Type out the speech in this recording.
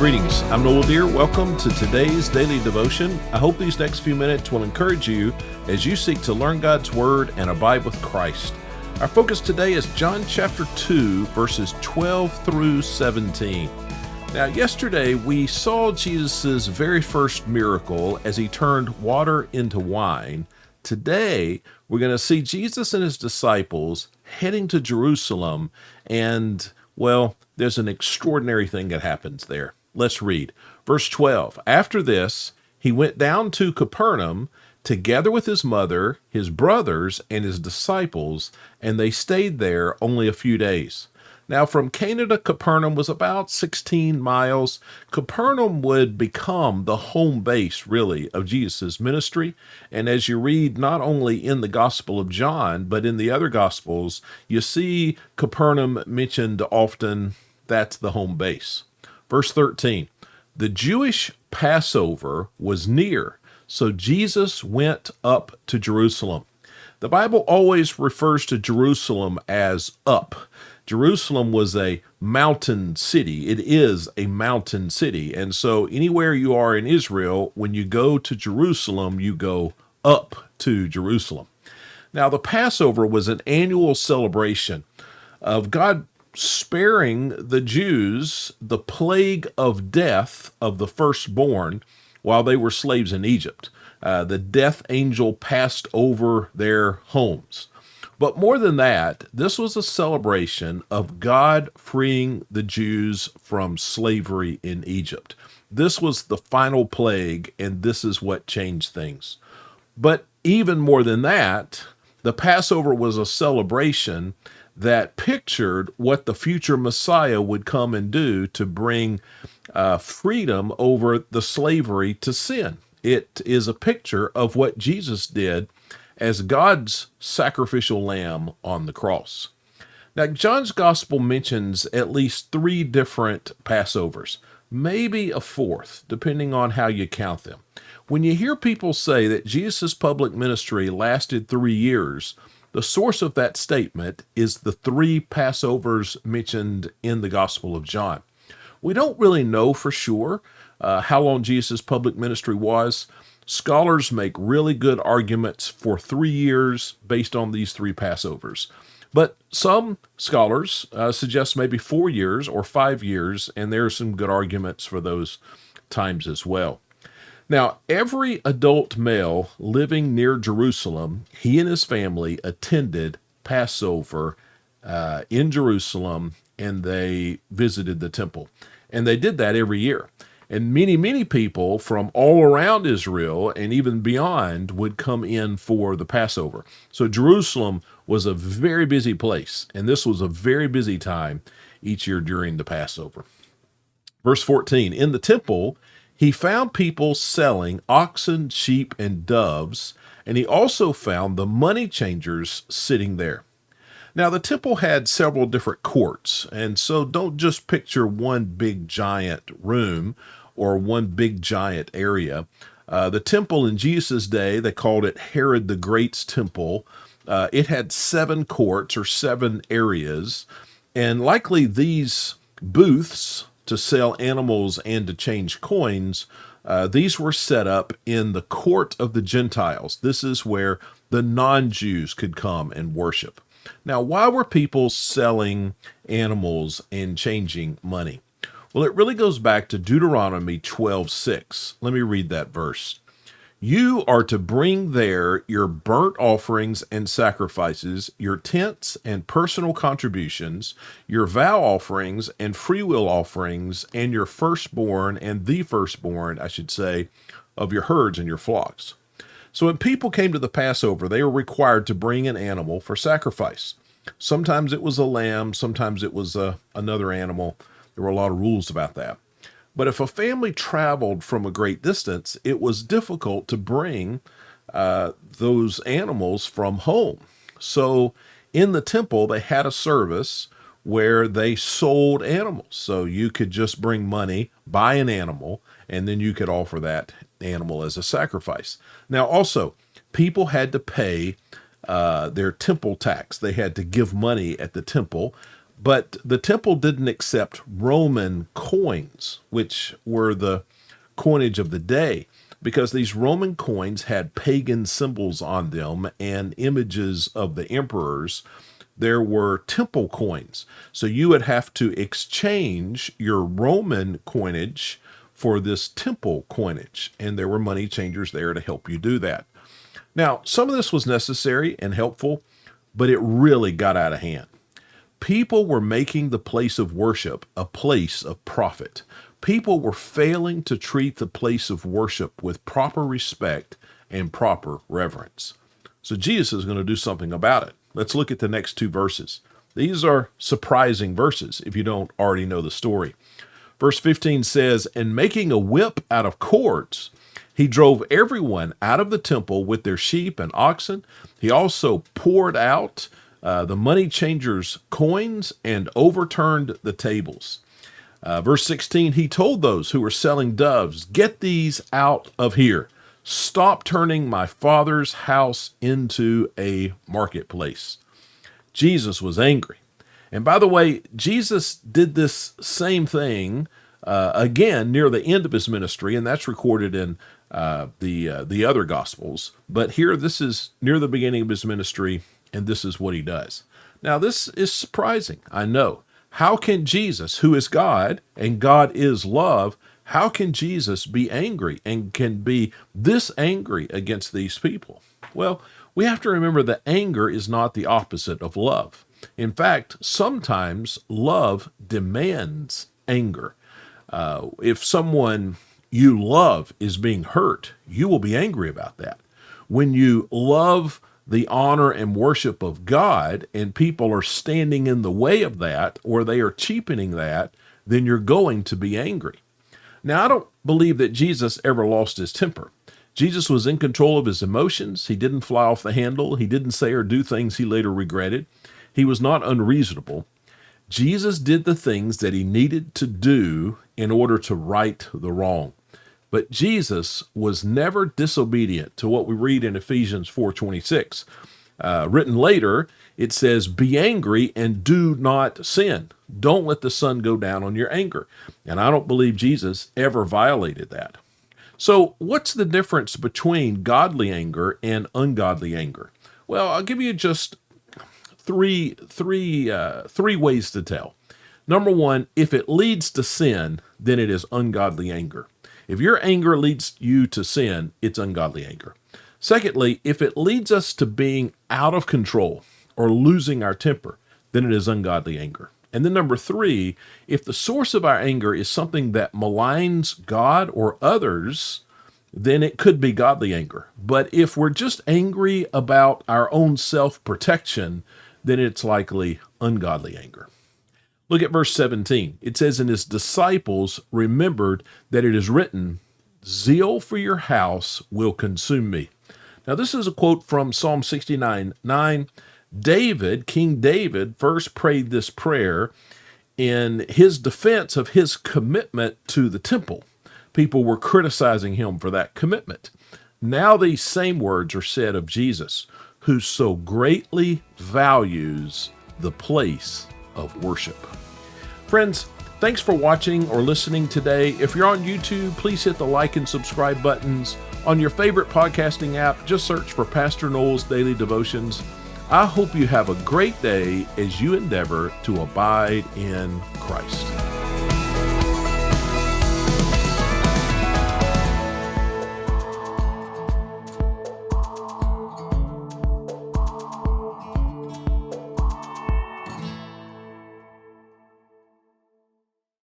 Greetings, I'm Noel Dear. Welcome to today's daily devotion. I hope these next few minutes will encourage you as you seek to learn God's Word and abide with Christ. Our focus today is John chapter 2, verses 12 through 17. Now, yesterday we saw Jesus' very first miracle as he turned water into wine. Today, we're going to see Jesus and his disciples heading to Jerusalem, and, well, there's an extraordinary thing that happens there. Let's read. Verse 12. After this, he went down to Capernaum together with his mother, his brothers, and his disciples, and they stayed there only a few days. Now, from Cana to Capernaum was about 16 miles. Capernaum would become the home base, really, of Jesus' ministry. And as you read not only in the Gospel of John, but in the other Gospels, you see Capernaum mentioned often. That's the home base. Verse 13, the Jewish Passover was near, so Jesus went up to Jerusalem. The Bible always refers to Jerusalem as up. Jerusalem was a mountain city. It is a mountain city. And so anywhere you are in Israel, when you go to Jerusalem, you go up to Jerusalem. Now, the Passover was an annual celebration of God sparing the Jews the plague of death of the firstborn while they were slaves in Egypt. The death angel passed over their homes. But more than that, this was a celebration of God freeing the Jews from slavery in Egypt. This was the final plague, and this is what changed things. But even more than that, the Passover was a celebration that pictured what the future Messiah would come and do to bring freedom over the slavery to sin. It is a picture of what Jesus did as God's sacrificial lamb on the cross. Now, John's gospel mentions at least 3 different Passovers, maybe a 4th, depending on how you count them. When you hear people say that Jesus' public ministry lasted 3 years, the source of that statement is the 3 Passovers mentioned in the Gospel of John. We don't really know for sure how long Jesus' public ministry was. Scholars make really good arguments for 3 years based on these 3 Passovers. But some scholars suggest maybe 4 years or 5 years, and there are some good arguments for those times as well. Now, every adult male living near Jerusalem, he and his family attended Passover in Jerusalem, and they visited the temple. And they did that every year. And many, many people from all around Israel and even beyond would come in for the Passover. So Jerusalem was a very busy place, and this was a very busy time each year during the Passover. Verse 14, in the temple, he found people selling oxen, sheep, and doves, and he also found the money changers sitting there. Now, the temple had several different courts, and so don't just picture one big giant room or one big giant area. The temple in Jesus' day, they called it Herod the Great's temple. It had 7 courts or 7 areas, and likely these booths to sell animals and to change coins, these were set up in the court of the Gentiles. This is where the non-Jews could come and worship. Now, why were people selling animals and changing money? Well, it really goes back to Deuteronomy 12:6. Let me read that verse. You are to bring there your burnt offerings and sacrifices, your tithes and personal contributions, your vow offerings and freewill offerings, and your firstborn and the firstborn, I should say, of your herds and your flocks. So when people came to the Passover, they were required to bring an animal for sacrifice. Sometimes it was a lamb, sometimes it was another animal. There were a lot of rules about that. But if a family traveled from a great distance, it was difficult to bring those animals from home. So in the temple, they had a service where they sold animals. So you could just bring money, buy an animal, and then you could offer that animal as a sacrifice. Now, also, people had to pay their temple tax. They had to give money at the temple. But the temple didn't accept Roman coins, which were the coinage of the day, because these Roman coins had pagan symbols on them and images of the emperors. There were temple coins. So you would have to exchange your Roman coinage for this temple coinage. And there were money changers there to help you do that. Now, some of this was necessary and helpful, but it really got out of hand. People were making the place of worship a place of profit. People were failing to treat the place of worship with proper respect and proper reverence. So Jesus is going to do something about it. Let's look at the next two verses. These are surprising verses if you don't already know the story. Verse 15 says, "And making a whip out of cords, he drove everyone out of the temple with their sheep and oxen. He also poured out the money changers' coins and overturned the tables." Verse 16, he told those who were selling doves, "Get these out of here. Stop turning my Father's house into a marketplace." Jesus was angry. And by the way, Jesus did this same thing again near the end of his ministry, and that's recorded in the other Gospels. But here, this is near the beginning of his ministry, and this is what he does. Now, this is surprising, I know. How can Jesus, who is God, and God is love, how can Jesus be angry and can be this angry against these people? Well, we have to remember that anger is not the opposite of love. In fact, sometimes love demands anger. If someone you love is being hurt, you will be angry about that. When you love the honor and worship of God and people are standing in the way of that, or they are cheapening that, then you're going to be angry. Now, I don't believe that Jesus ever lost his temper. Jesus was in control of his emotions. He didn't fly off the handle. He didn't say or do things he later regretted. He was not unreasonable. Jesus did the things that he needed to do in order to right the wrong. But Jesus was never disobedient to what we read in Ephesians 4:26. Written later, it says, "Be angry and do not sin." Don't let the sun go down on your anger. And I don't believe Jesus ever violated that. So what's the difference between godly anger and ungodly anger? Well, I'll give you just three ways to tell. Number one, if it leads to sin, then it is ungodly anger. If your anger leads you to sin, it's ungodly anger. Secondly, if it leads us to being out of control or losing our temper, then it is ungodly anger. And then number three, if the source of our anger is something that maligns God or others, then it could be godly anger. But if we're just angry about our own self-protection, then it's likely ungodly anger. Look at verse 17. It says, "And his disciples remembered that it is written, 'Zeal for your house will consume me.'" Now, this is a quote from Psalm 69:9. King David, first prayed this prayer in his defense of his commitment to the temple. People were criticizing him for that commitment. Now these same words are said of Jesus, who so greatly values the place of worship. Friends, thanks for watching or listening today. If you're on YouTube, please hit the like and subscribe buttons. On your favorite podcasting app, just search for Pastor Noel's Daily Devotions. I hope you have a great day as you endeavor to abide in Christ.